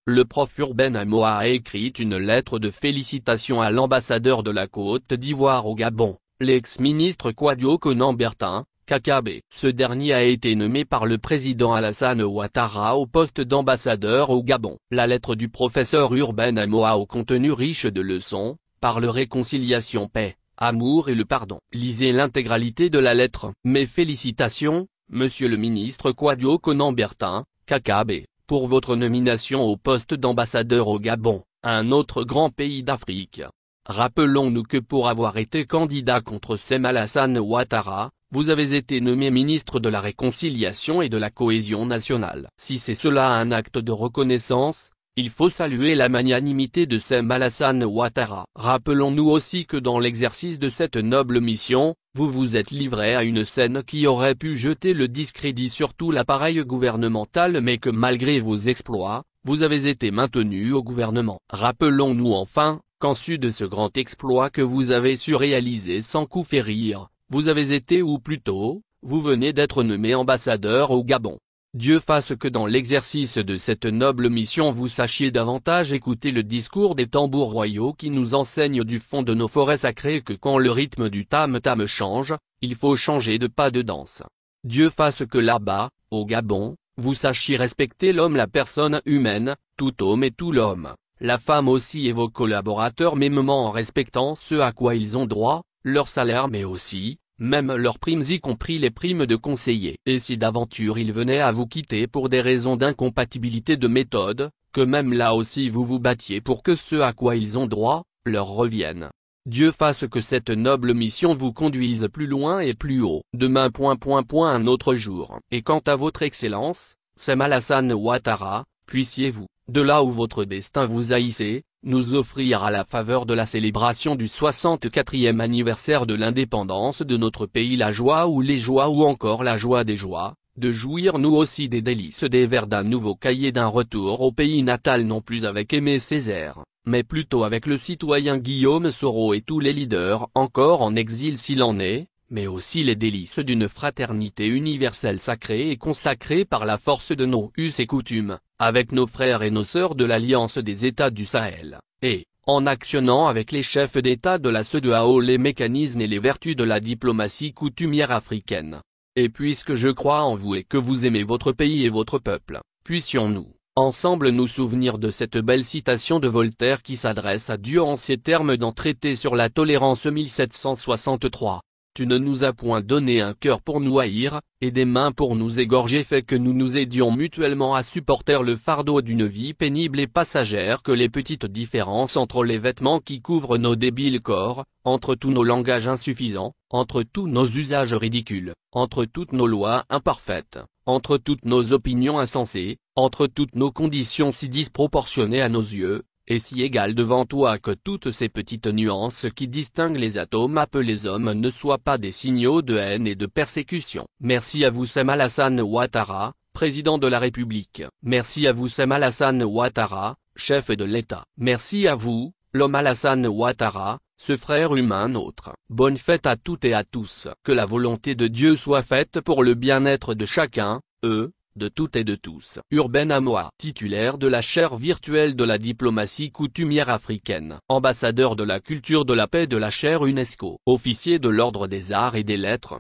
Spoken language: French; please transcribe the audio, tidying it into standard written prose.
le prof Urbain Amoa a écrit une lettre de félicitations à l'ambassadeur de la Côte d'Ivoire au Gabon, l'ex-ministre Kouadio Konan Bertin, KKB. Ce dernier a été nommé par le président Alassane Ouattara au poste d'ambassadeur au Gabon. La lettre du professeur Urbain Amoa au contenu riche de leçons, parle réconciliation, paix, amour et le pardon. Lisez l'intégralité de la lettre. Mes félicitations, monsieur le ministre Kouadio Konan Bertin, KKB, pour votre nomination au poste d'ambassadeur au Gabon, un autre grand pays d'Afrique. Rappelons-nous que pour avoir été candidat contre Alassane Ouattara, vous avez été nommé ministre de la Réconciliation et de la Cohésion nationale. Si c'est cela un acte de reconnaissance, il faut saluer la magnanimité de Alassane Ouattara. Rappelons-nous aussi que dans l'exercice de cette noble mission, vous vous êtes livré à une scène qui aurait pu jeter le discrédit sur tout l'appareil gouvernemental, mais que malgré vos exploits, vous avez été maintenu au gouvernement. Rappelons-nous enfin, qu'en sus de ce grand exploit que vous avez su réaliser sans coup férir, vous avez été ou plutôt, vous venez d'être nommé ambassadeur au Gabon. Dieu fasse que dans l'exercice de cette noble mission vous sachiez davantage écouter le discours des tambours royaux qui nous enseignent du fond de nos forêts sacrées que quand le rythme du tam-tam change, il faut changer de pas de danse. Dieu fasse que là-bas, au Gabon, vous sachiez respecter l'homme, la personne humaine, tout homme et tout l'homme, la femme aussi et vos collaborateurs, mêmement en respectant ce à quoi ils ont droit, leur salaire mais aussi, même leurs primes, y compris les primes de conseiller. Et si d'aventure ils venaient à vous quitter pour des raisons d'incompatibilité de méthode, que même là aussi vous vous battiez pour que ce à quoi ils ont droit, leur revienne. Dieu fasse que cette noble mission vous conduise plus loin et plus haut. Demain ... un autre jour. Et quant à votre excellence, Alassane Ouattara, puissiez-vous, de là où votre destin vous haïssait, nous offrir à la faveur de la célébration du 64e anniversaire de l'indépendance de notre pays la joie ou les joies ou encore la joie des joies, de jouir nous aussi des délices des vers d'un nouveau cahier, d'un retour au pays natal non plus avec Aimé Césaire, mais plutôt avec le citoyen Guillaume Soro et tous les leaders encore en exil s'il en est, mais aussi les délices d'une fraternité universelle sacrée et consacrée par la force de nos us et coutumes, avec nos frères et nos sœurs de l'Alliance des États du Sahel, et, en actionnant avec les chefs d'État de la CEDEAO les mécanismes et les vertus de la diplomatie coutumière africaine. Et puisque je crois en vous et que vous aimez votre pays et votre peuple, puissions-nous, ensemble nous souvenir de cette belle citation de Voltaire qui s'adresse à Dieu en ces termes dans Traité sur la tolérance 1763. Tu ne nous as point donné un cœur pour nous haïr, et des mains pour nous égorger, fait que nous nous aidions mutuellement à supporter le fardeau d'une vie pénible et passagère, que les petites différences entre les vêtements qui couvrent nos débiles corps, entre tous nos langages insuffisants, entre tous nos usages ridicules, entre toutes nos lois imparfaites, entre toutes nos opinions insensées, entre toutes nos conditions si disproportionnées à nos yeux, et si égales devant toi, que toutes ces petites nuances qui distinguent les atomes appelés hommes ne soient pas des signaux de haine et de persécution. Merci à vous Alassane Ouattara, président de la République. Merci à vous Alassane Ouattara, chef de l'État. Merci à vous, l'homme Alassane Ouattara, ce frère humain nôtre. Bonne fête à toutes et à tous. Que la volonté de Dieu soit faite pour le bien-être de chacun, de toutes et de tous. Urbain Amoa, titulaire de la chaire virtuelle de la diplomatie coutumière africaine, ambassadeur de la culture, de la paix, de la chaire UNESCO, officier de l'ordre des arts et des lettres,